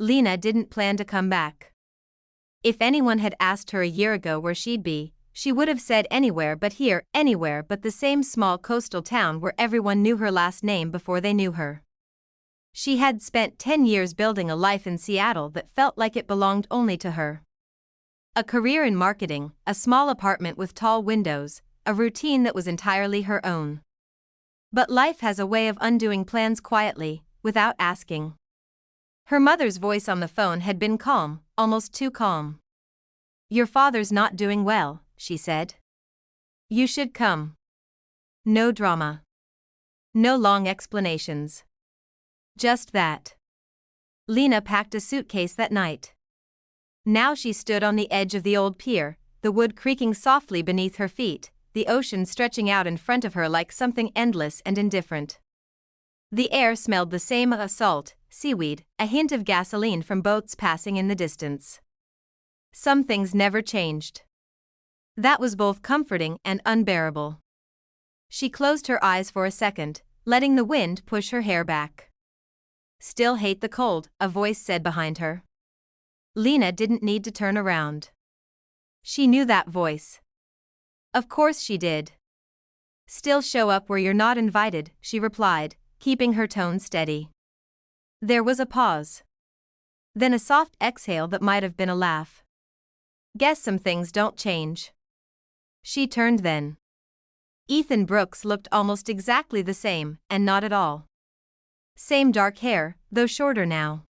Lena didn't plan to come back. If anyone had asked her a year ago where she'd be, she would have said anywhere but here, anywhere but the same small coastal town where everyone knew her last name before they knew her. She had spent 10 years building a life in Seattle that felt like it belonged only to her. A career in marketing, a small apartment with tall windows, a routine that was entirely her own. But life has a way of undoing plans quietly, without asking. Her mother's voice on the phone had been calm, almost too calm. "Your father's not doing well," she said. "You should come." No drama. No long explanations. Just that. Lena packed a suitcase that night. Now she stood on the edge of the old pier, the wood creaking softly beneath her feet, the ocean stretching out in front of her like something endless and indifferent. The air smelled the same of salt, seaweed, a hint of gasoline from boats passing in the distance. Some things never changed. That was both comforting and unbearable. She closed her eyes for a second, letting the wind push her hair back. "Still hate the cold," a voice said behind her. Lena didn't need to turn around. She knew that voice. Of course she did. "Still show up where you're not invited," she replied, keeping her tone steady. There was a pause. Then a soft exhale that might have been a laugh. "Guess some things don't change." She turned then. Ethan Brooks looked almost exactly the same, and not at all. Same dark hair, though shorter now.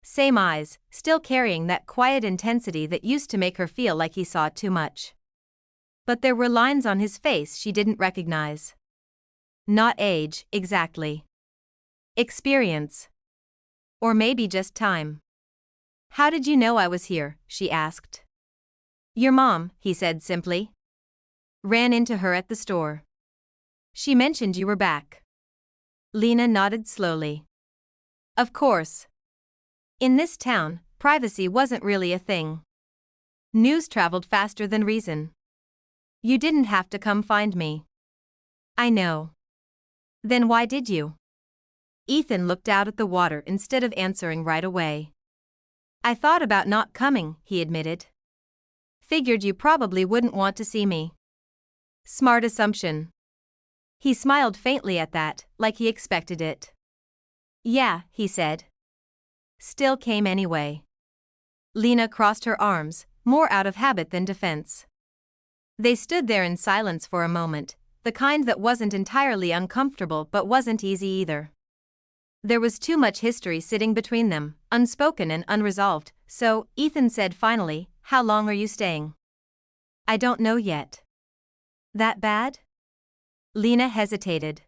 Same eyes, still carrying that quiet intensity that used to make her feel like he saw too much. But there were lines on his face she didn't recognize. Not age, exactly. Experience. Or maybe just time. "How did you know I was here?" she asked. "Your mom," he said simply. "Ran into her at the store. She mentioned you were back." Lena nodded slowly. Of course. In this town, privacy wasn't really a thing. News traveled faster than reason. "You didn't have to come find me." "I know." "Then why did you?" Ethan looked out at the water instead of answering right away. "I thought about not coming," he admitted. "Figured you probably wouldn't want to see me." Smart assumption. He smiled faintly at that, like he expected it. "Yeah," he said. Still came anyway. Lena crossed her arms, more out of habit than defense. They stood there in silence for a moment, the kind that wasn't entirely uncomfortable but wasn't easy either. There was too much history sitting between them, unspoken and unresolved, so Ethan said finally, "How long are you staying?" "I don't know yet." "That bad?" Lena hesitated.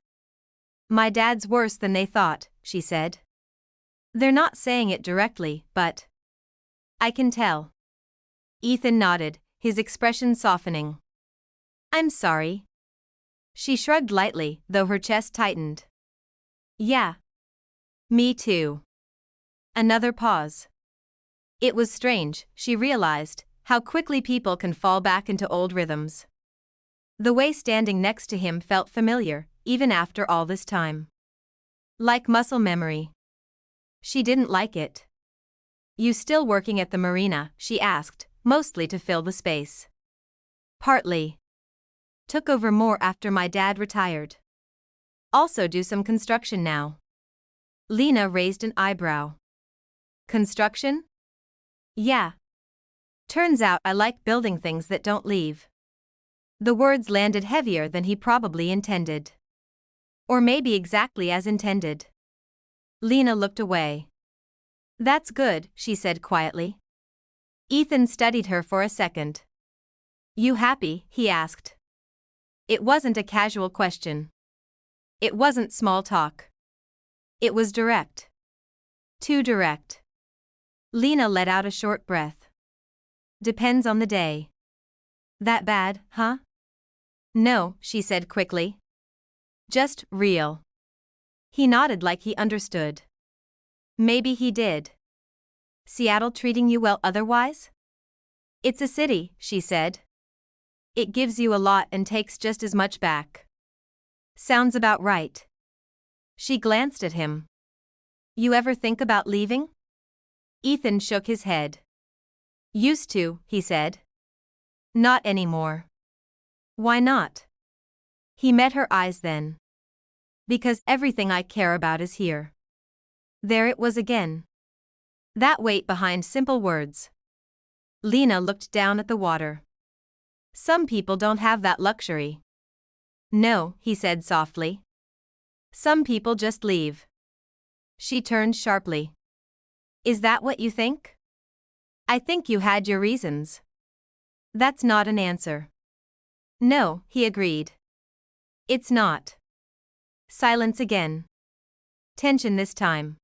"My dad's worse than they thought," she said. "They're not saying it directly, but I can tell." Ethan nodded, his expression softening. "I'm sorry." She shrugged lightly, though her chest tightened. "Yeah. Me too." Another pause. It was strange, she realized, how quickly people can fall back into old rhythms. The way standing next to him felt familiar, even after all this time. Like muscle memory. She didn't like it. "You still working at the marina?" she asked, mostly to fill the space. "Partly. Took over more after my dad retired. Also do some construction now." Lena raised an eyebrow. "Construction?" "Yeah. Turns out I like building things that don't leave." The words landed heavier than he probably intended. Or maybe exactly as intended. Lena looked away. "That's good," she said quietly. Ethan studied her for a second. "You happy?" he asked. It wasn't a casual question. It wasn't small talk. It was direct. Too direct. Lena let out a short breath. "Depends on the day." "That bad, huh?" "No," she said quickly. "Just real." He nodded like he understood. Maybe he did. "Seattle treating you well otherwise?" "It's a city," she said. "It gives you a lot and takes just as much back." "Sounds about right." She glanced at him. "You ever think about leaving?" Ethan shook his head. Used to, he said. Not anymore. Why not? He met her eyes then. Because everything I care about is here. There it was again. That weight behind simple words. Lena looked down at the water. Some people don't have that luxury. No, he said softly. Some people just leave. She turned sharply. Is that what you think? I think you had your reasons. That's not an answer. No, he agreed. It's not. Silence again. Tension this time.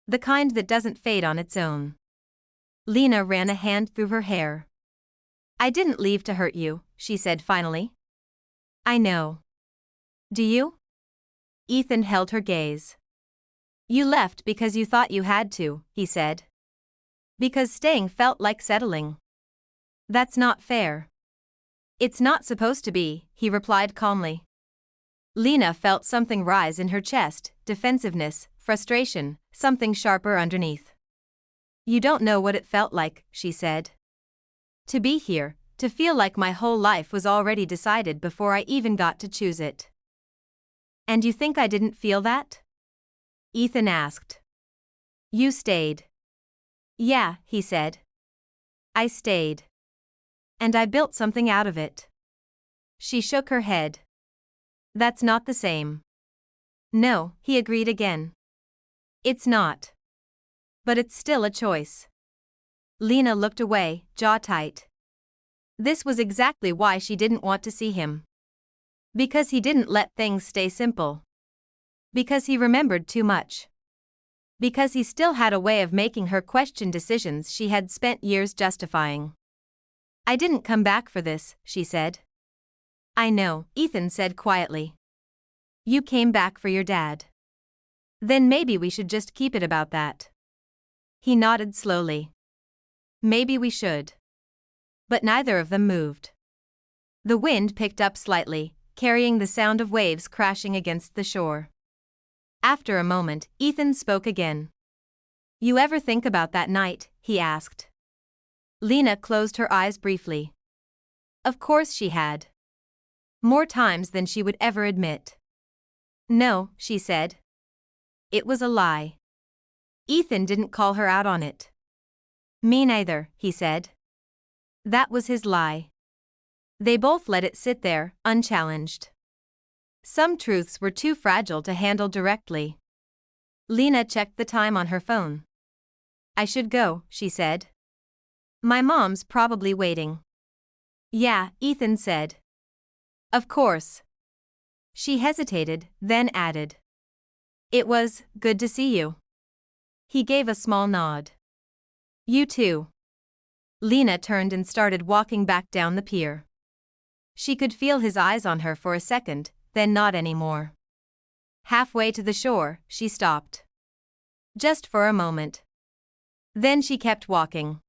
The kind that doesn't fade on its own. Lena ran a hand through her hair. I didn't leave to hurt you, she said finally. I know. Do you? Ethan held her gaze. You left because you thought you had to, he said. Because staying felt like settling. That's not fair. It's not supposed to be, he replied calmly. Lena felt something rise in her chest, defensiveness, frustration, something sharper underneath. You don't know what it felt like, she said. To be here, to feel like my whole life was already decided before I even got to choose it. And you think I didn't feel that? Ethan asked. You stayed. Yeah, he said. I stayed. And I built something out of it. She shook her head. That's not the same. No, he agreed again. It's not. But it's still a choice. Lena looked away, jaw tight. This was exactly why she didn't want to see him. Because he didn't let things stay simple. Because he remembered too much. Because he still had a way of making her question decisions she had spent years justifying. I didn't come back for this, she said. I know, Ethan said quietly. You came back for your dad. Then maybe we should just keep it about that. He nodded slowly. Maybe we should. But neither of them moved. The wind picked up slightly, carrying the sound of waves crashing against the shore. After a moment, Ethan spoke again. You ever think about that night? He asked. Lena closed her eyes briefly. Of course she had. More times than she would ever admit. No, she said. It was a lie. Ethan didn't call her out on it. Me neither, he said. That was his lie. They both let it sit there, unchallenged. Some truths were too fragile to handle directly. Lena checked the time on her phone. I should go, she said. My mom's probably waiting. Yeah, Ethan said. Of course. She hesitated, then added. It was good to see you. He gave a small nod. You too. Lena turned and started walking back down the pier. She could feel his eyes on her for a second, then not anymore. Halfway to the shore, she stopped. Just for a moment. Then she kept walking.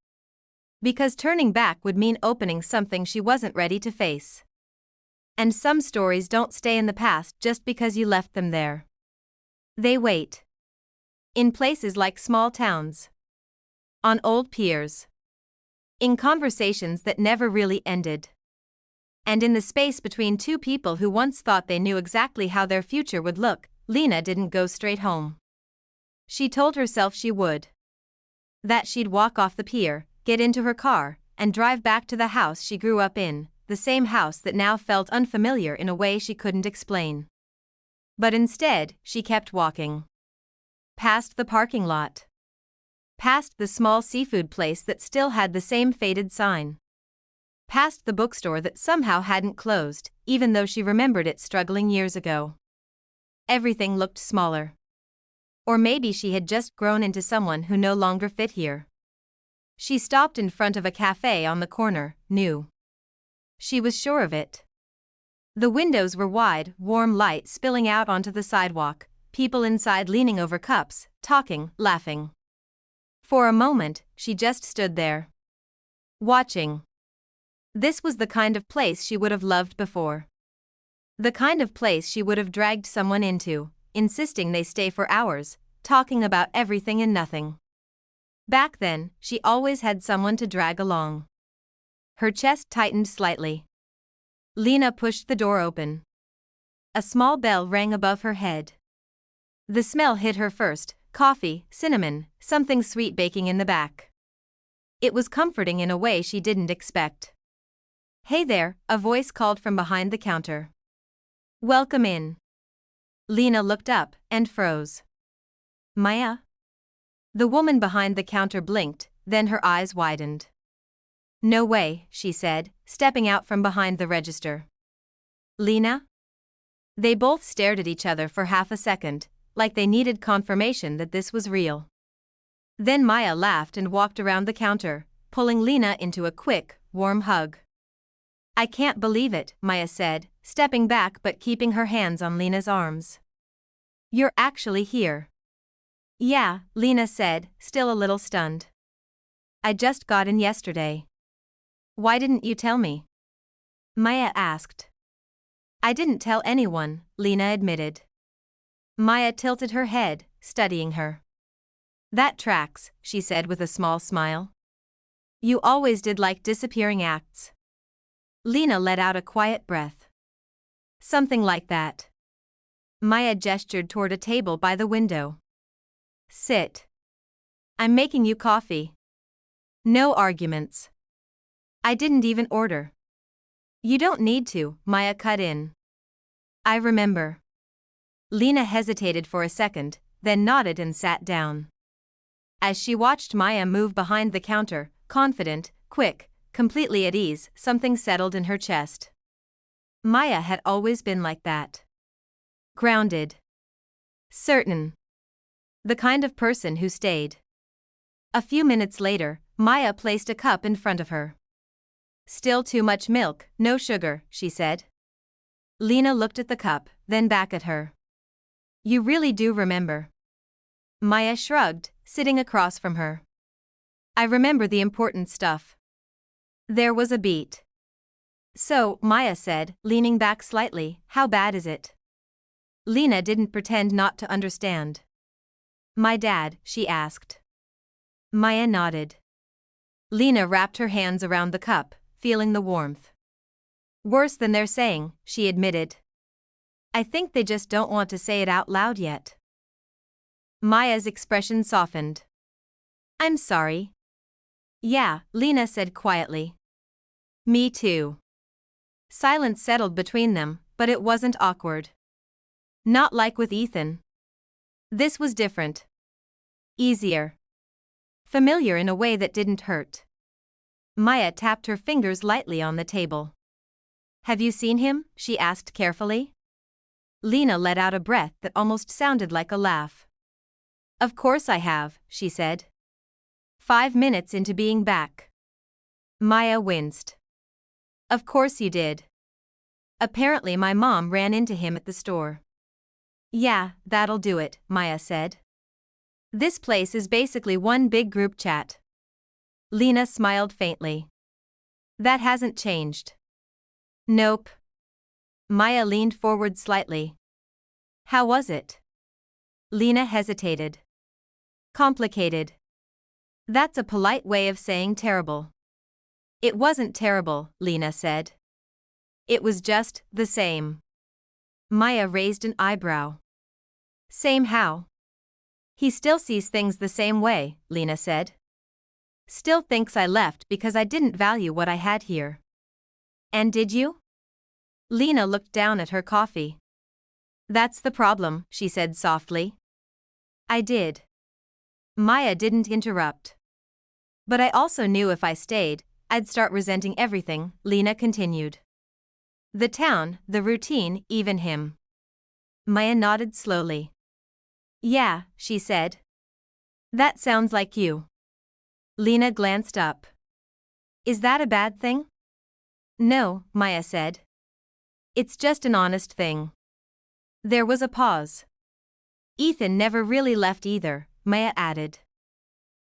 Because turning back would mean opening something she wasn't ready to face. And some stories don't stay in the past just because you left them there. They wait. In places like small towns. On old piers. In conversations that never really ended. And in the space between two people who once thought they knew exactly how their future would look, Lena didn't go straight home. She told herself she would. That she'd walk off the pier, get into her car, and drive back to the house she grew up in, the same house that now felt unfamiliar in a way she couldn't explain. But instead, she kept walking. Past the parking lot. Past the small seafood place that still had the same faded sign. Past the bookstore that somehow hadn't closed, even though she remembered it struggling years ago. Everything looked smaller. Or maybe she had just grown into someone who no longer fit here. She stopped in front of a cafe on the corner, new. She was sure of it. The windows were wide, warm light spilling out onto the sidewalk, people inside leaning over cups, talking, laughing. For a moment, she just stood there. Watching. This was the kind of place she would have loved before. The kind of place she would have dragged someone into, insisting they stay for hours, talking about everything and nothing. Back then, she always had someone to drag along. Her chest tightened slightly. Lena pushed the door open. A small bell rang above her head. The smell hit her first: coffee, cinnamon, something sweet baking in the back. It was comforting in a way she didn't expect. "Hey there," a voice called from behind the counter. "Welcome in." Lena looked up and froze. "Maya?" The woman behind the counter blinked, then her eyes widened. "No way," she said, stepping out from behind the register. "Lena?" They both stared at each other for half a second, like they needed confirmation that this was real. Then Maya laughed and walked around the counter, pulling Lena into a quick, warm hug. "I can't believe it," Maya said, stepping back but keeping her hands on Lena's arms. "You're actually here." "Yeah," Lena said, still a little stunned. "I just got in yesterday." "Why didn't you tell me?" Maya asked. "I didn't tell anyone," Lena admitted. Maya tilted her head, studying her. "That tracks," she said with a small smile. "You always did like disappearing acts." Lena let out a quiet breath. "Something like that." Maya gestured toward a table by the window. "Sit. I'm making you coffee." "No arguments." "I didn't even order." "You don't need to," Maya cut in. "I remember." Lena hesitated for a second, then nodded and sat down. As she watched Maya move behind the counter, confident, quick, completely at ease, something settled in her chest. Maya had always been like that. Grounded. Certain. The kind of person who stayed. A few minutes later, Maya placed a cup in front of her. "Still too much milk, no sugar," she said. Lena looked at the cup, then back at her. "You really do remember." Maya shrugged, sitting across from her. "I remember the important stuff." There was a beat. "So," Maya said, leaning back slightly, "how bad is it?" Lena didn't pretend not to understand. "My dad," she asked. Maya nodded. Lena wrapped her hands around the cup, feeling the warmth. "Worse than they're saying," she admitted. "I think they just don't want to say it out loud yet." Maya's expression softened. "I'm sorry." "Yeah," Lena said quietly. "Me too." Silence settled between them, but it wasn't awkward. Not like with Ethan. This was different. Easier. Familiar in a way that didn't hurt. Maya tapped her fingers lightly on the table. "Have you seen him?" she asked carefully. Lena let out a breath that almost sounded like a laugh. "Of course I have," she said. 5 minutes into being back. Maya winced. "Of course you did. Apparently my mom ran into him at the store." "Yeah, that'll do it," Maya said. "This place is basically one big group chat." Lena smiled faintly. "That hasn't changed." "Nope." Maya leaned forward slightly. "How was it?" Lena hesitated. "Complicated." That's a polite way of saying terrible. "It wasn't terrible," Lena said. "It was just the same." Maya raised an eyebrow. "Same how?" "He still sees things the same way," Lena said. "Still thinks I left because I didn't value what I had here." "And did you?" Lena looked down at her coffee. "That's the problem," she said softly. "I did." Maya didn't interrupt. "But I also knew if I stayed, I'd start resenting everything," Lena continued. "The town, the routine, even him." Maya nodded slowly. "Yeah," she said. "That sounds like you." Lena glanced up. "Is that a bad thing?" "No," Maya said. "It's just an honest thing." There was a pause. "Ethan never really left either," Maya added.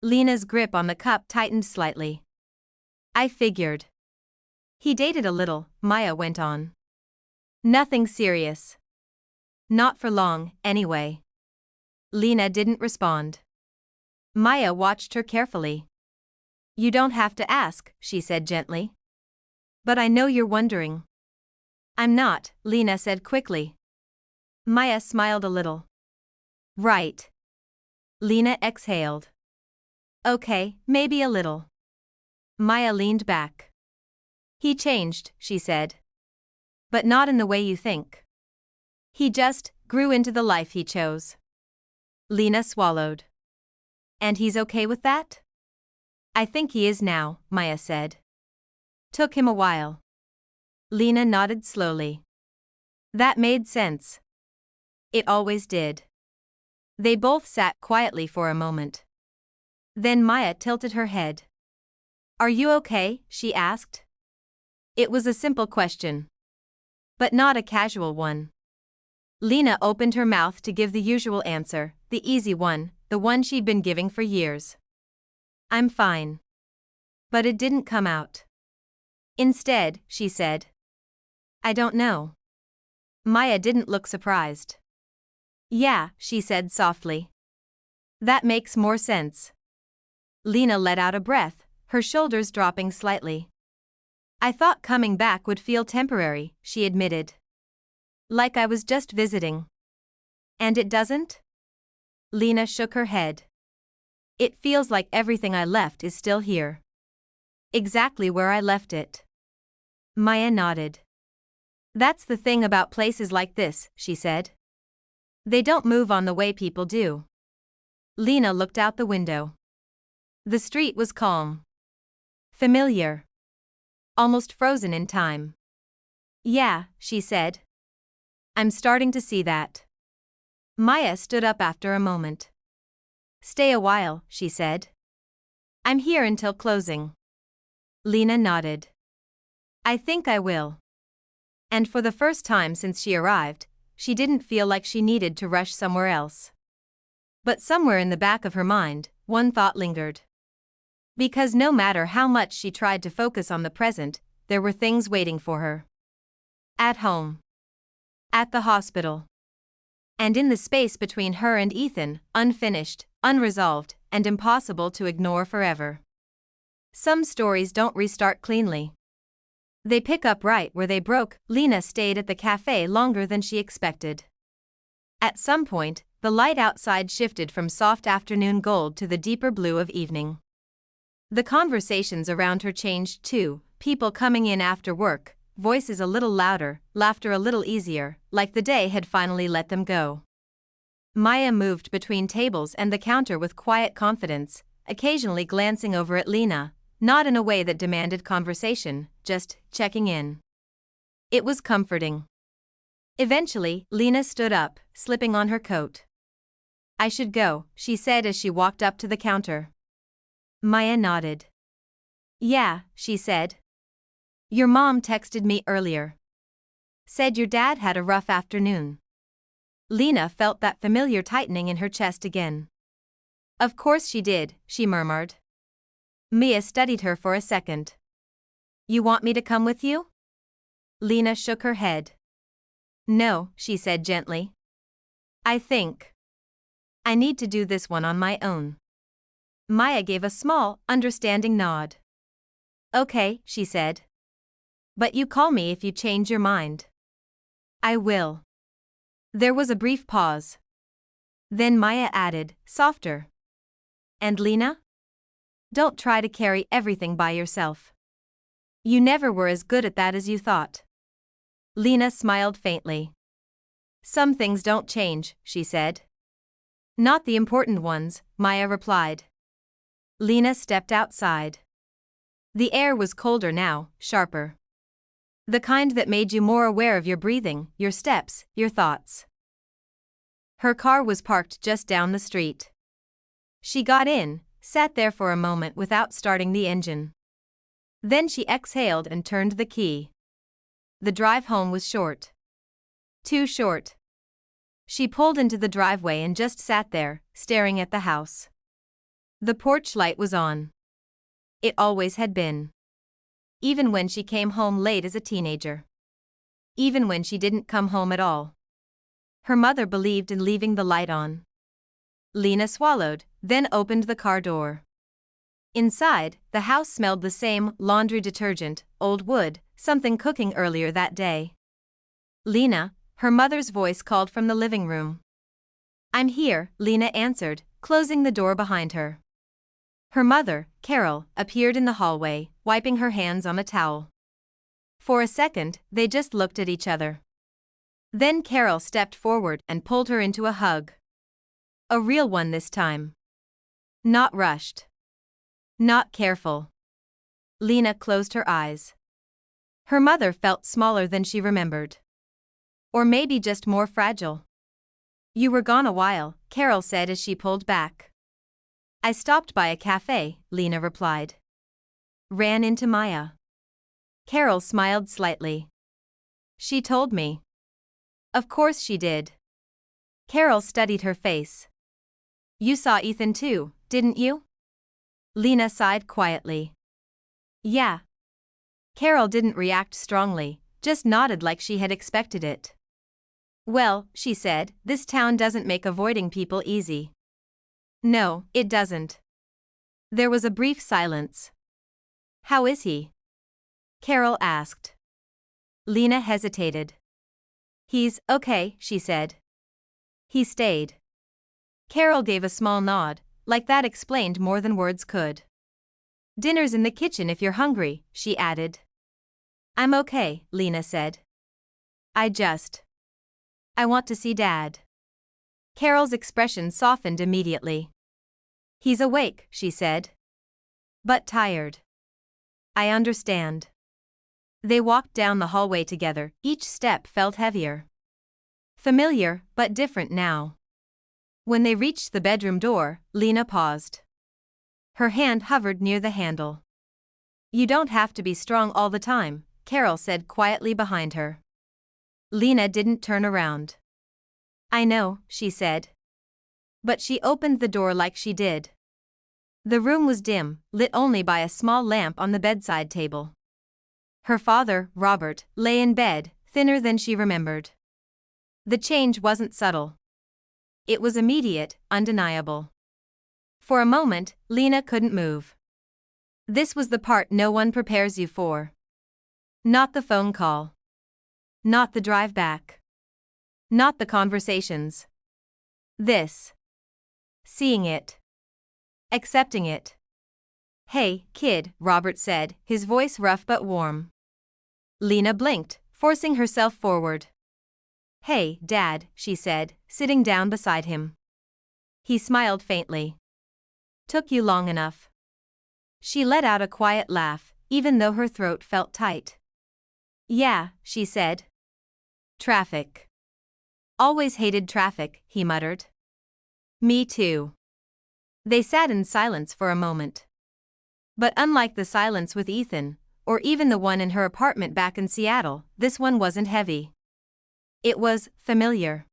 Lena's grip on the cup tightened slightly. "I figured." "He dated a little," Maya went on. "Nothing serious." "Not for long, anyway." Lena didn't respond. Maya watched her carefully. You don't have to ask, she said gently. But I know you're wondering. I'm not, Lena said quickly. Maya smiled a little. Right. Lena exhaled. Okay, maybe a little. Maya leaned back. He changed, she said. But not in the way you think. He just grew into the life he chose. Lena swallowed. And he's okay with that? I think he is now, Maya said. Took him a while. Lena nodded slowly. That made sense. It always did. They both sat quietly for a moment. Then Maya tilted her head. Are you okay? She asked. It was a simple question. But not a casual one. Lena opened her mouth to give the usual answer, the easy one, the one she'd been giving for years. I'm fine. But it didn't come out. Instead, she said. I don't know. Maya didn't look surprised. Yeah, she said softly. That makes more sense. Lena let out a breath, her shoulders dropping slightly. I thought coming back would feel temporary, she admitted. Like I was just visiting. And it doesn't? Lena shook her head. It feels like everything I left is still here. Exactly where I left it. Maya nodded. That's the thing about places like this, she said. They don't move on the way people do. Lena looked out the window. The street was calm. Familiar. Almost frozen in time. Yeah, she said. I'm starting to see that. Maya stood up after a moment. Stay a while, she said. I'm here until closing. Lena nodded. I think I will. And for the first time since she arrived, she didn't feel like she needed to rush somewhere else. But somewhere in the back of her mind, one thought lingered. Because no matter how much she tried to focus on the present, there were things waiting for her. At home. At the hospital. And in the space between her and Ethan, unfinished, unresolved, and impossible to ignore forever. Some stories don't restart cleanly. They pick up right where they broke. Lena stayed at the cafe longer than she expected. At some point, the light outside shifted from soft afternoon gold to the deeper blue of evening. The conversations around her changed too, people coming in after work, voices a little louder, laughter a little easier, like the day had finally let them go. Maya moved between tables and the counter with quiet confidence, occasionally glancing over at Lena, not in a way that demanded conversation, just checking in. It was comforting. Eventually, Lena stood up, slipping on her coat. I should go, she said as she walked up to the counter. Maya nodded. Yeah, she said. Your mom texted me earlier. Said your dad had a rough afternoon. Lena felt that familiar tightening in her chest again. Of course she did, she murmured. Mia studied her for a second. You want me to come with you? Lena shook her head. No, she said gently. I think I need to do this one on my own. Maya gave a small, understanding nod. Okay, she said. But you call me if you change your mind. I will. There was a brief pause. Then Maya added, softer. And Lena? Don't try to carry everything by yourself. You never were as good at that as you thought. Lena smiled faintly. Some things don't change, she said. Not the important ones, Maya replied. Lena stepped outside. The air was colder now, sharper. The kind that made you more aware of your breathing, your steps, your thoughts. Her car was parked just down the street. She got in, sat there for a moment without starting the engine. Then she exhaled and turned the key. The drive home was short. Too short. She pulled into the driveway and just sat there, staring at the house. The porch light was on. It always had been. Even when she came home late as a teenager. Even when she didn't come home at all. Her mother believed in leaving the light on. Lena swallowed, then opened the car door. Inside, the house smelled the same: laundry detergent, old wood, something cooking earlier that day. Lena, her mother's voice called from the living room. "I'm here," Lena answered, closing the door behind her. Her mother, Carol, appeared in the hallway, wiping her hands on a towel. For a second, they just looked at each other. Then Carol stepped forward and pulled her into a hug. A real one this time. Not rushed. Not careful. Lena closed her eyes. Her mother felt smaller than she remembered. Or maybe just more fragile. "You were gone a while," Carol said as she pulled back. "I stopped by a cafe," Lena replied. "Ran into Maya." Carol smiled slightly. "She told me." "Of course she did." Carol studied her face. "You saw Ethan too, didn't you?" Lena sighed quietly. "Yeah." Carol didn't react strongly, just nodded like she had expected it. "Well," she said, "this town doesn't make avoiding people easy." "No, it doesn't." There was a brief silence. "How is he?" Carol asked. Lena hesitated. "He's okay," she said. "He stayed." Carol gave a small nod, like that explained more than words could. "Dinner's in the kitchen if you're hungry," she added. "I'm okay," Lena said. I want to see Dad." Carol's expression softened immediately. "He's awake," she said. "But tired." "I understand." They walked down the hallway together, each step felt heavier. Familiar, but different now. When they reached the bedroom door, Lena paused. Her hand hovered near the handle. "You don't have to be strong all the time," Carol said quietly behind her. Lena didn't turn around. "I know," she said. But she opened the door like she did. The room was dim, lit only by a small lamp on the bedside table. Her father, Robert, lay in bed, thinner than she remembered. The change wasn't subtle. It was immediate, undeniable. For a moment, Lena couldn't move. This was the part no one prepares you for. Not the phone call. Not the drive back. Not the conversations. This. Seeing it. Accepting it. "Hey, kid," Robert said, his voice rough but warm. Lena blinked, forcing herself forward. "Hey, Dad," she said, sitting down beside him. He smiled faintly. "Took you long enough." She let out a quiet laugh, even though her throat felt tight. "Yeah," she said. "Traffic. Always hated traffic," he muttered. "Me too." They sat in silence for a moment. But unlike the silence with Ethan, or even the one in her apartment back in Seattle, this one wasn't heavy. It was familiar.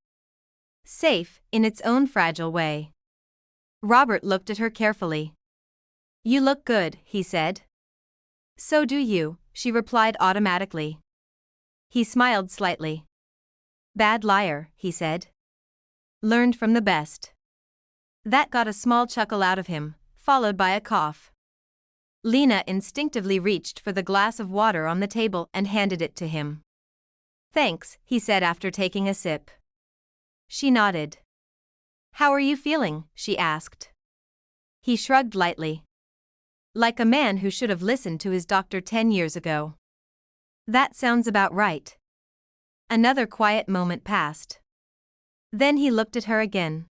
Safe, in its own fragile way. Robert looked at her carefully. "You look good," he said. "So do you," she replied automatically. He smiled slightly. "Bad liar," he said. "Learned from the best." That got a small chuckle out of him, followed by a cough. Lena instinctively reached for the glass of water on the table and handed it to him. "Thanks," he said after taking a sip. She nodded. "How are you feeling?" she asked. He shrugged lightly. Like a man who should have listened to his doctor 10 years ago. "That sounds about right." Another quiet moment passed. Then he looked at her again.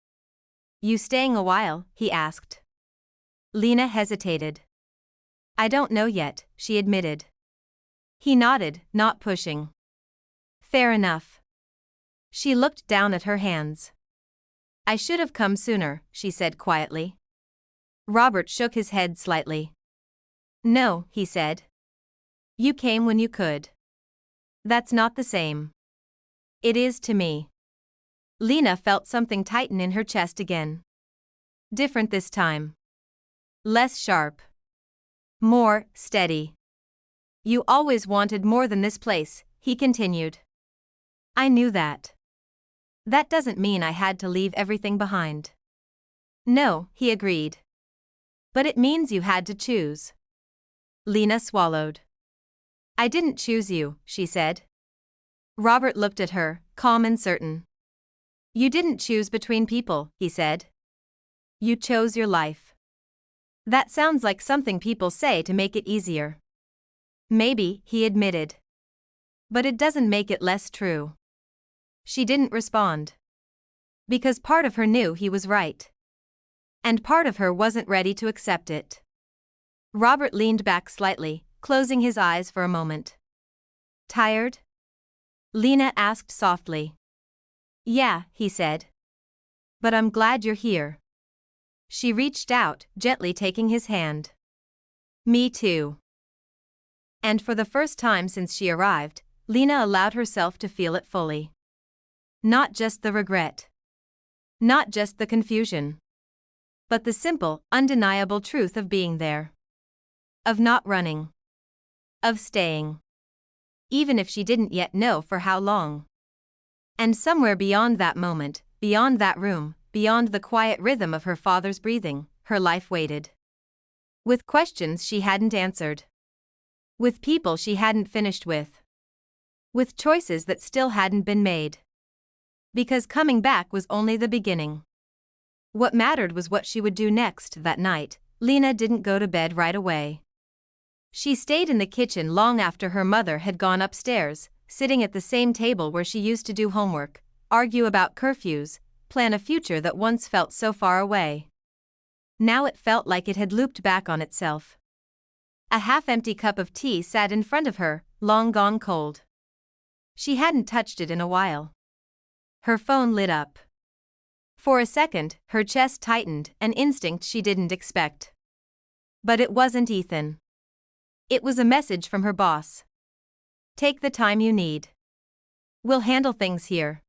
"You staying a while?" he asked. Lena hesitated. "I don't know yet," she admitted. He nodded, not pushing. "Fair enough." She looked down at her hands. "I should have come sooner," she said quietly. Robert shook his head slightly. "No," he said. "You came when you could." "That's not the same." "It is to me." Lena felt something tighten in her chest again. Different this time. Less sharp. More steady. "You always wanted more than this place," he continued. "I knew that. That doesn't mean I had to leave everything behind." No, he agreed. But it means you had to choose. Lena swallowed. I didn't choose you, she said. Robert looked at her, calm and certain. You didn't choose between people, he said. You chose your life. That sounds like something people say to make it easier. Maybe, he admitted. But it doesn't make it less true. She didn't respond. Because part of her knew he was right. And part of her wasn't ready to accept it. Robert leaned back slightly, closing his eyes for a moment. Tired? Lena asked softly. Yeah, he said. But I'm glad you're here. She reached out, gently taking his hand. Me too. And for the first time since she arrived, Lena allowed herself to feel it fully. Not just the regret. Not just the confusion. But the simple, undeniable truth of being there. Of not running. Of staying. Even if she didn't yet know for how long. And somewhere beyond that moment, beyond that room, beyond the quiet rhythm of her father's breathing, her life waited. With questions she hadn't answered. With people she hadn't finished with. With choices that still hadn't been made. Because coming back was only the beginning. What mattered was what she would do next. That night, Lena didn't go to bed right away. She stayed in the kitchen long after her mother had gone upstairs, sitting at the same table where she used to do homework, argue about curfews, plan a future that once felt so far away. Now it felt like it had looped back on itself. A half-empty cup of tea sat in front of her, long gone cold. She hadn't touched it in a while. Her phone lit up. For a second, her chest tightened, an instinct she didn't expect. But it wasn't Ethan. It was a message from her boss. Take the time you need. We'll handle things here.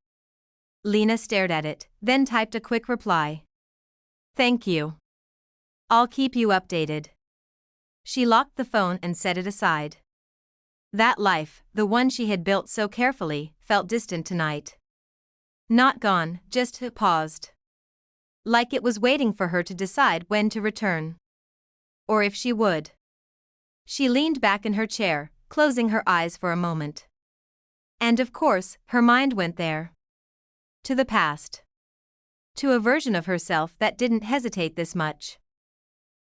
Lena stared at it, then typed a quick reply. Thank you. I'll keep you updated. She locked the phone and set it aside. That life, the one she had built so carefully, felt distant tonight. Not gone, just paused. Like it was waiting for her to decide when to return. Or if she would. She leaned back in her chair, closing her eyes for a moment. And of course, her mind went there. To the past. To a version of herself that didn't hesitate this much.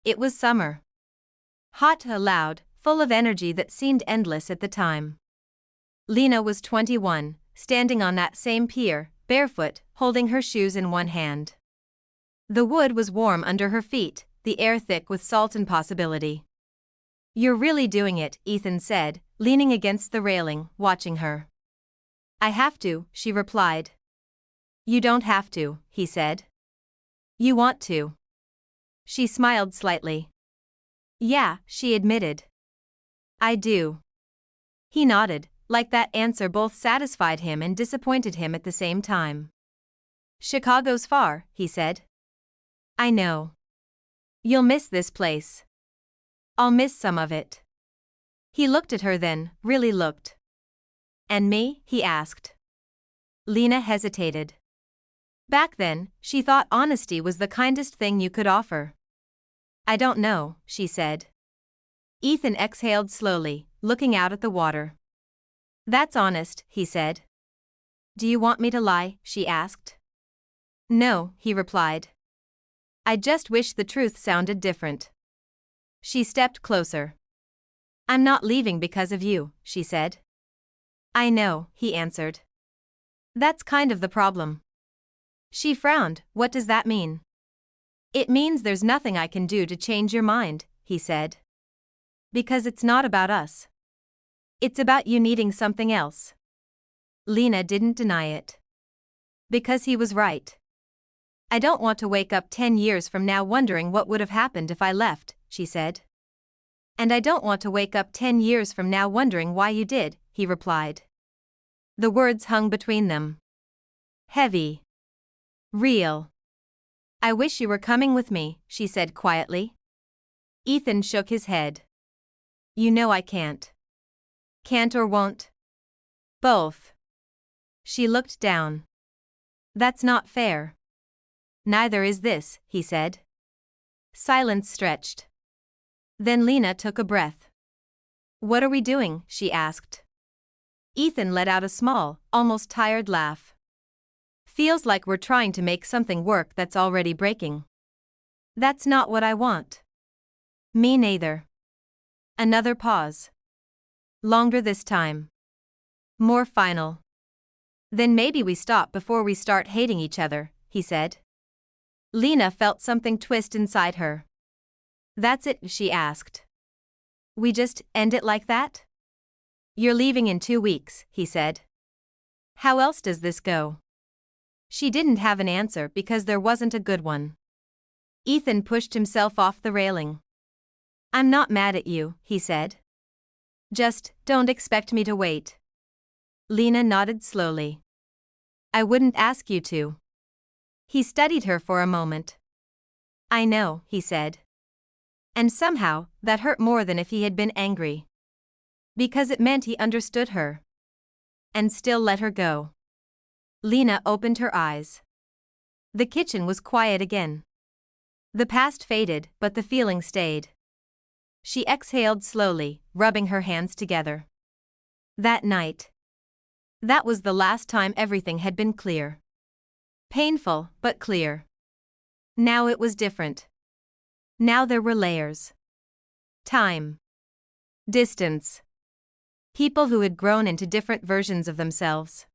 It was summer. Hot, loud, full of energy that seemed endless at the time. Lena was 21, standing on that same pier, barefoot, holding her shoes in one hand. The wood was warm under her feet, the air thick with salt and possibility. You're really doing it, Ethan said, leaning against the railing, watching her. I have to, she replied. You don't have to, he said. You want to. She smiled slightly. Yeah, she admitted. I do. He nodded, like that answer both satisfied him and disappointed him at the same time. Chicago's far, he said. I know. You'll miss this place. I'll miss some of it. He looked at her then, really looked. And me? He asked. Lena hesitated. Back then, she thought honesty was the kindest thing you could offer. I don't know, she said. Ethan exhaled slowly, looking out at the water. That's honest, he said. Do you want me to lie? She asked. No, he replied. I just wish the truth sounded different. She stepped closer. I'm not leaving because of you, she said. I know, he answered. That's kind of the problem. She frowned. What does that mean? It means there's nothing I can do to change your mind, he said. Because it's not about us. It's about you needing something else. Lena didn't deny it. Because he was right. I don't want to wake up 10 years from now wondering what would have happened if I left, she said. And I don't want to wake up 10 years from now wondering why you did, he replied. The words hung between them. Heavy. Real. I wish you were coming with me, she said quietly. Ethan shook his head. You know I can't. Can't or won't? Both. She looked down. That's not fair. Neither is this, he said. Silence stretched. Then Lena took a breath. What are we doing? She asked. Ethan let out a small, almost tired laugh. Feels like we're trying to make something work that's already breaking. That's not what I want. Me neither. Another pause. Longer this time. More final. Then maybe we stop before we start hating each other, he said. Lena felt something twist inside her. That's it, she asked. We just end it like that? You're leaving in 2 weeks, he said. How else does this go? She didn't have an answer because there wasn't a good one. Ethan pushed himself off the railing. I'm not mad at you, he said. Just, don't expect me to wait. Lena nodded slowly. I wouldn't ask you to. He studied her for a moment. I know, he said. And somehow, that hurt more than if he had been angry. Because it meant he understood her. And still let her go. Lena opened her eyes. The kitchen was quiet again. The past faded, but the feeling stayed. She exhaled slowly, rubbing her hands together. That night. That was the last time everything had been clear. Painful, but clear. Now it was different. Now there were layers. Time. Distance. People who had grown into different versions of themselves.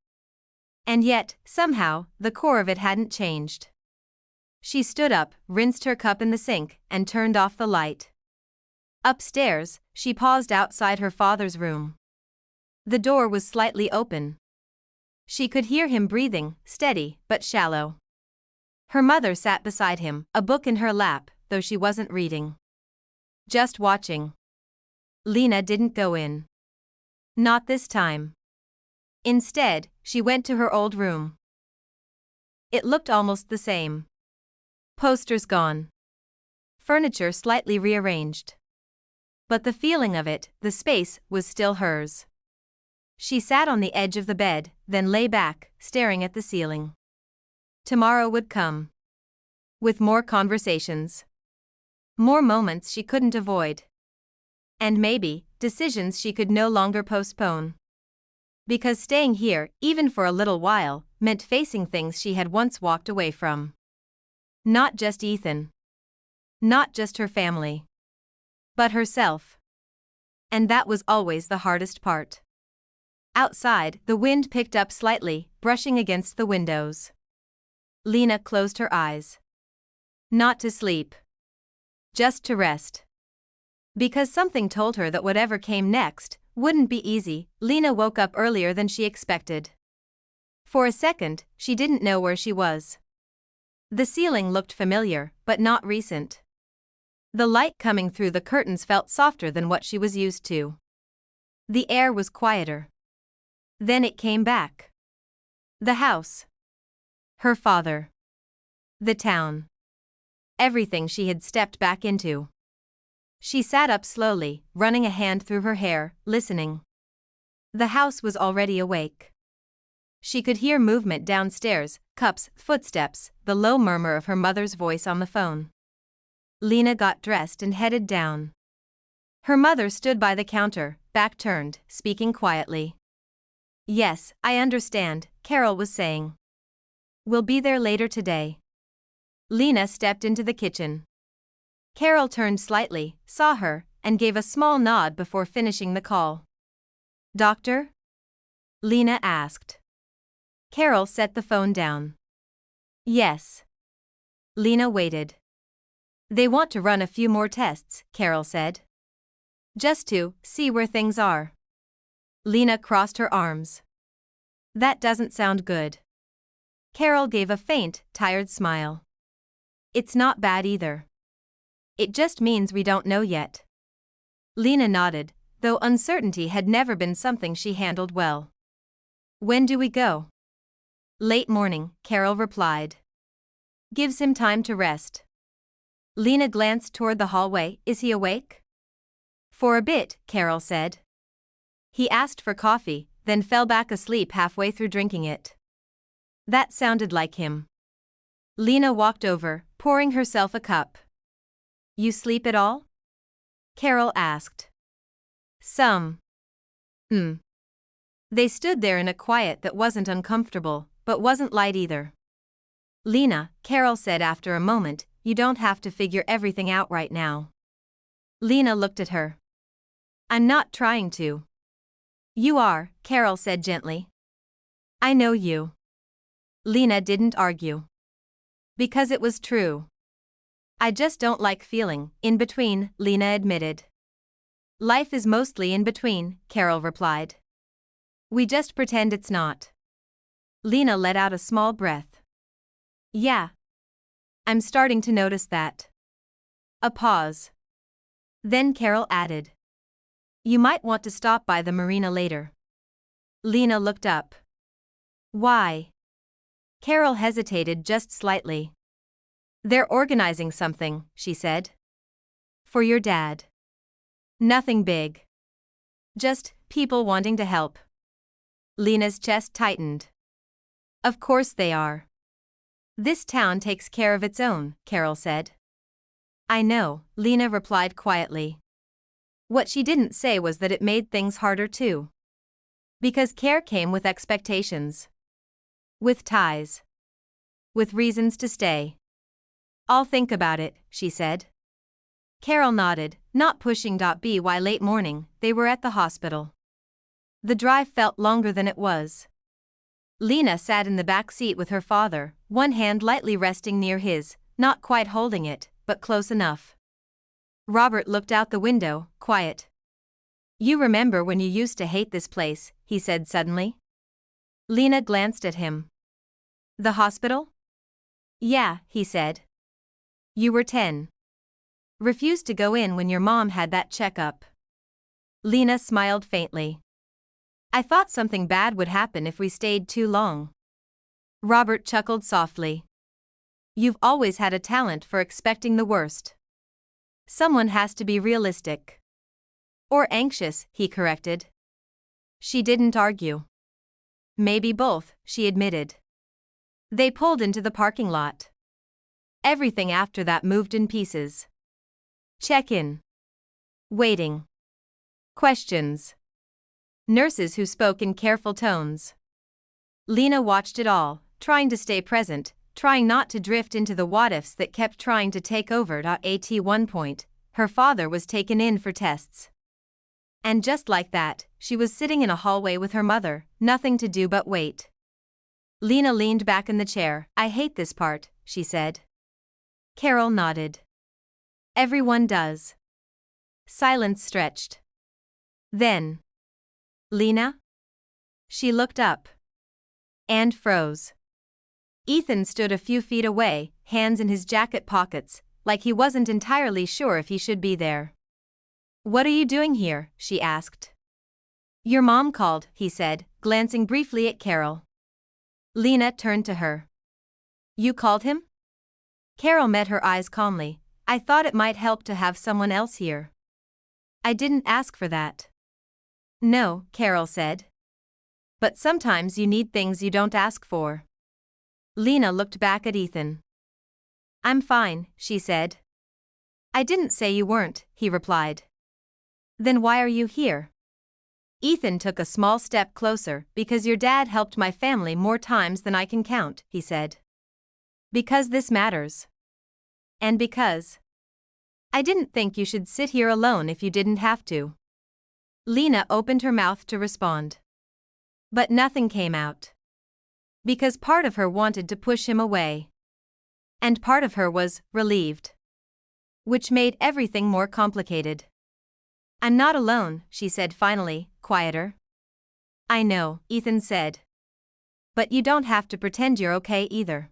And yet, somehow, the core of it hadn't changed. She stood up, rinsed her cup in the sink, and turned off the light. Upstairs, she paused outside her father's room. The door was slightly open. She could hear him breathing, steady but shallow. Her mother sat beside him, a book in her lap, though she wasn't reading. Just watching. Lena didn't go in. Not this time. Instead, she went to her old room. It looked almost the same. Posters gone. Furniture slightly rearranged. But the feeling of it, the space, was still hers. She sat on the edge of the bed, then lay back, staring at the ceiling. Tomorrow would come. With more conversations. More moments she couldn't avoid. And maybe, decisions she could no longer postpone. Because staying here, even for a little while, meant facing things she had once walked away from. Not just Ethan. Not just her family. But herself. And that was always the hardest part. Outside, the wind picked up slightly, brushing against the windows. Lena closed her eyes. Not to sleep. Just to rest. Because something told her that whatever came next wouldn't be easy, Lena woke up earlier than she expected. For a second, she didn't know where she was. The ceiling looked familiar, but not recent. The light coming through the curtains felt softer than what she was used to. The air was quieter. Then it came back. The house. Her father. The town. Everything she had stepped back into. She sat up slowly, running a hand through her hair, listening. The house was already awake. She could hear movement downstairs, cups, footsteps, the low murmur of her mother's voice on the phone. Lena got dressed and headed down. Her mother stood by the counter, back turned, speaking quietly. Yes, I understand, Carol was saying. We'll be there later today. Lena stepped into the kitchen. Carol turned slightly, saw her, and gave a small nod before finishing the call. Doctor? Lena asked. Carol set the phone down. Yes. Lena waited. They want to run a few more tests, Carol said. Just to see where things are. Lena crossed her arms. That doesn't sound good. Carol gave a faint, tired smile. It's not bad either. It just means we don't know yet. Lena nodded, though uncertainty had never been something she handled well. When do we go? Late morning, Carol replied. Gives him time to rest. Lena glanced toward the hallway. Is he awake? For a bit, Carol said. He asked for coffee, then fell back asleep halfway through drinking it. That sounded like him. Lena walked over, pouring herself a cup. You sleep at all? Carol asked. Some. They stood there in a quiet that wasn't uncomfortable, but wasn't light either. Lena, Carol said after a moment, you don't have to figure everything out right now. Lena looked at her. I'm not trying to. You are, Carol said gently. I know you. Lena didn't argue. Because it was true. I just don't like feeling in between, Lena admitted. Life is mostly in between, Carol replied. We just pretend it's not. Lena let out a small breath. Yeah. I'm starting to notice that. A pause. Then Carol added. You might want to stop by the marina later. Lena looked up. Why? Carol hesitated just slightly. They're organizing something, she said. For your dad. Nothing big. Just people wanting to help. Lena's chest tightened. Of course they are. This town takes care of its own, Carol said. I know, Lena replied quietly. What she didn't say was that it made things harder too. Because care came with expectations. With ties. With reasons to stay. I'll think about it, she said. Carol nodded, not pushing. By late morning, they were at the hospital. The drive felt longer than it was. Lena sat in the back seat with her father, one hand lightly resting near his, not quite holding it, but close enough. Robert looked out the window, quiet. You remember when you used to hate this place, he said suddenly. Lena glanced at him. The hospital? Yeah, he said. You were 10. Refused to go in when your mom had that checkup. Lena smiled faintly. I thought something bad would happen if we stayed too long. Robert chuckled softly. You've always had a talent for expecting the worst. Someone has to be realistic. Or anxious, he corrected. She didn't argue. Maybe both, she admitted. They pulled into the parking lot. Everything after that moved in pieces. Check-in. Waiting. Questions. Nurses who spoke in careful tones. Lena watched it all, trying to stay present, trying not to drift into the what-ifs that kept trying to take over. At one point, her father was taken in for tests. And just like that, she was sitting in a hallway with her mother, nothing to do but wait. Lena leaned back in the chair. I hate this part, she said. Carol nodded. Everyone does. Silence stretched. Then. Lena? She looked up. And froze. Ethan stood a few feet away, hands in his jacket pockets, like he wasn't entirely sure if he should be there. What are you doing here? She asked. Your mom called, he said, glancing briefly at Carol. Lena turned to her. You called him? Carol met her eyes calmly. I thought it might help to have someone else here. I didn't ask for that. No, Carol said. But sometimes you need things you don't ask for. Lena looked back at Ethan. I'm fine, she said. I didn't say you weren't, he replied. Then why are you here? Ethan took a small step closer. Because your dad helped my family more times than I can count, he said. Because this matters. And because I didn't think you should sit here alone if you didn't have to. Lena opened her mouth to respond. But nothing came out. Because part of her wanted to push him away. And part of her was relieved. Which made everything more complicated. I'm not alone, she said finally, quieter. I know, Ethan said. But you don't have to pretend you're okay either.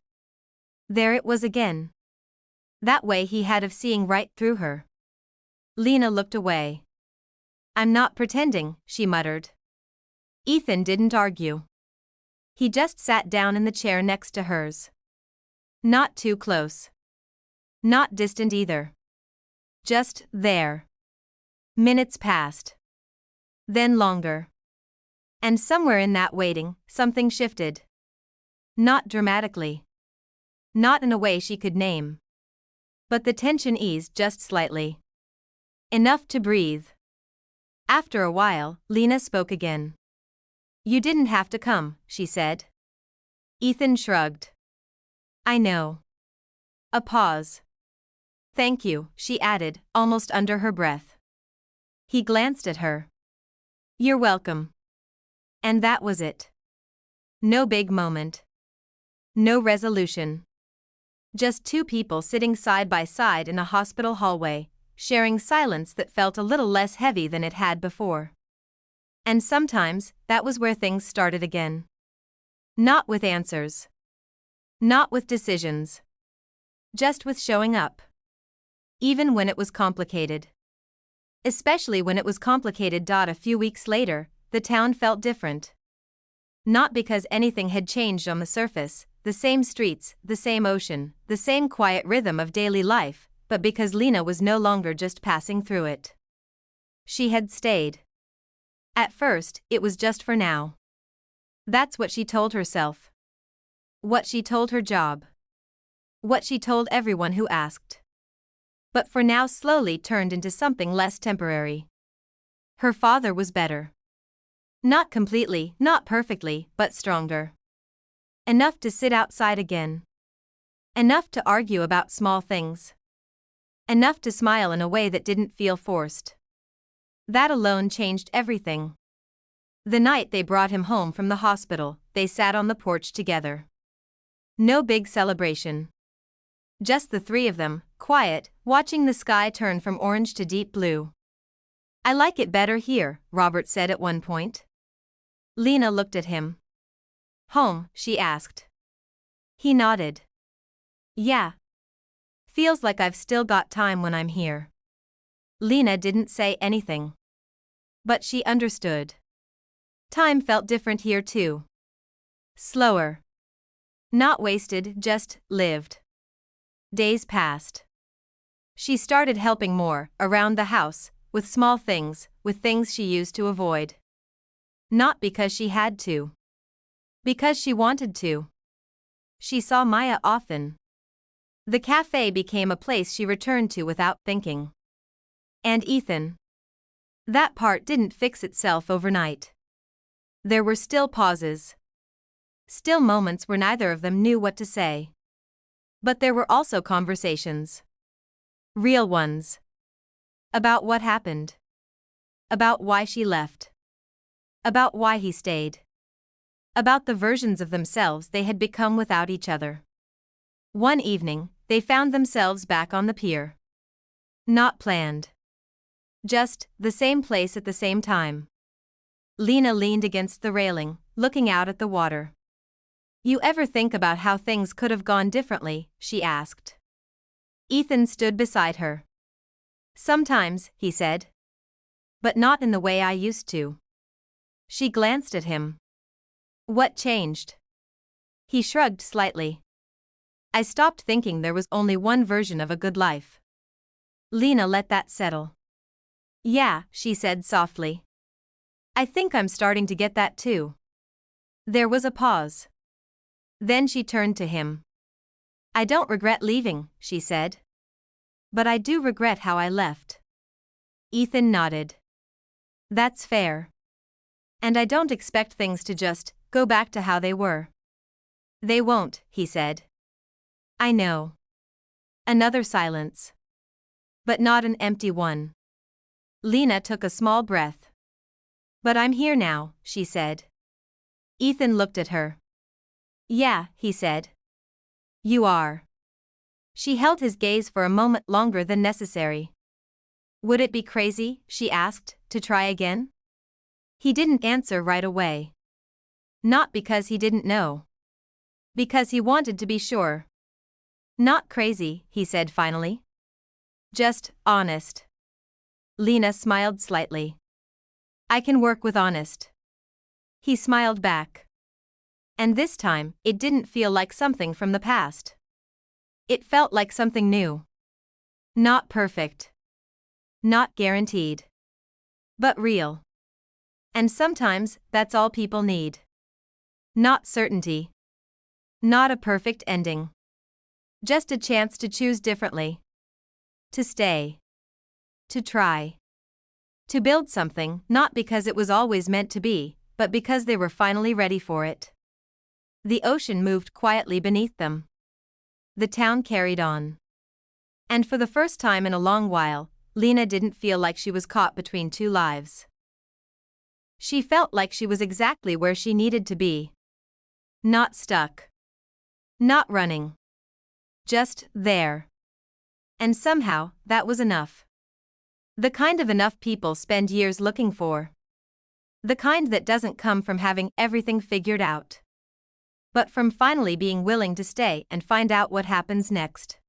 There it was again. That way he had of seeing right through her. Lena looked away. I'm not pretending, she muttered. Ethan didn't argue. He just sat down in the chair next to hers. Not too close. Not distant either. Just there. Minutes passed. Then longer. And somewhere in that waiting, something shifted. Not dramatically. Not in a way she could name. But the tension eased just slightly. Enough to breathe. After a while, Lena spoke again. "You didn't have to come," she said. Ethan shrugged. "I know." A pause. "Thank you," she added, almost under her breath. He glanced at her. "You're welcome." And that was it. No big moment. No resolution. Just two people sitting side by side in a hospital hallway, sharing silence that felt a little less heavy than it had before. And sometimes, that was where things started again. Not with answers. Not with decisions. Just with showing up. Even when it was complicated. Especially when it was complicated. A few weeks later, the town felt different. Not because anything had changed on the surface, the same streets, the same ocean, the same quiet rhythm of daily life, but because Lena was no longer just passing through it. She had stayed. At first, it was just for now. That's what she told herself. What she told her job. What she told everyone who asked. But for now slowly turned into something less temporary. Her father was better. Not completely, not perfectly, but stronger. Enough to sit outside again. Enough to argue about small things. Enough to smile in a way that didn't feel forced. That alone changed everything. The night they brought him home from the hospital, they sat on the porch together. No big celebration. Just the three of them, quiet, watching the sky turn from orange to deep blue. "I like it better here," Robert said at one point. Lena looked at him. "Home?" she asked. He nodded. "Yeah. Feels like I've still got time when I'm here." Lena didn't say anything. But she understood. Time felt different here too. Slower. Not wasted, just lived. Days passed. She started helping more, around the house, with small things, with things she used to avoid. Not because she had to. Because she wanted to. She saw Maya often. The cafe became a place she returned to without thinking. And Ethan. That part didn't fix itself overnight. There were still pauses. Still moments where neither of them knew what to say. But there were also conversations. Real ones. About what happened. About why she left. About why he stayed. About the versions of themselves they had become without each other. One evening, they found themselves back on the pier. Not planned. Just, the same place at the same time. Lena leaned against the railing, looking out at the water. "You ever think about how things could have gone differently?" she asked. Ethan stood beside her. "Sometimes," he said. "But not in the way I used to." She glanced at him. "What changed?" He shrugged slightly. "I stopped thinking there was only one version of a good life." Lena let that settle. "Yeah," she said softly. "I think I'm starting to get that too." There was a pause. Then she turned to him. "I don't regret leaving," she said. "But I do regret how I left." Ethan nodded. "That's fair. And I don't expect things to just go back to how they were." "They won't," he said. "I know." Another silence. But not an empty one. Lena took a small breath. "But I'm here now," she said. Ethan looked at her. "Yeah," he said. "You are." She held his gaze for a moment longer than necessary. "Would it be crazy," she asked, "to try again?" He didn't answer right away. Not because he didn't know. Because he wanted to be sure. "Not crazy," he said finally. "Just honest." Lena smiled slightly. "I can work with honest." He smiled back. And this time, it didn't feel like something from the past. It felt like something new. Not perfect. Not guaranteed. But real. And sometimes, that's all people need. Not certainty. Not a perfect ending. Just a chance to choose differently. To stay. To try. To build something, not because it was always meant to be, but because they were finally ready for it. The ocean moved quietly beneath them. The town carried on. And for the first time in a long while, Lena didn't feel like she was caught between two lives. She felt like she was exactly where she needed to be. Not stuck. Not running. Just there. And somehow, that was enough. The kind of enough people spend years looking for. The kind that doesn't come from having everything figured out, but from finally being willing to stay and find out what happens next.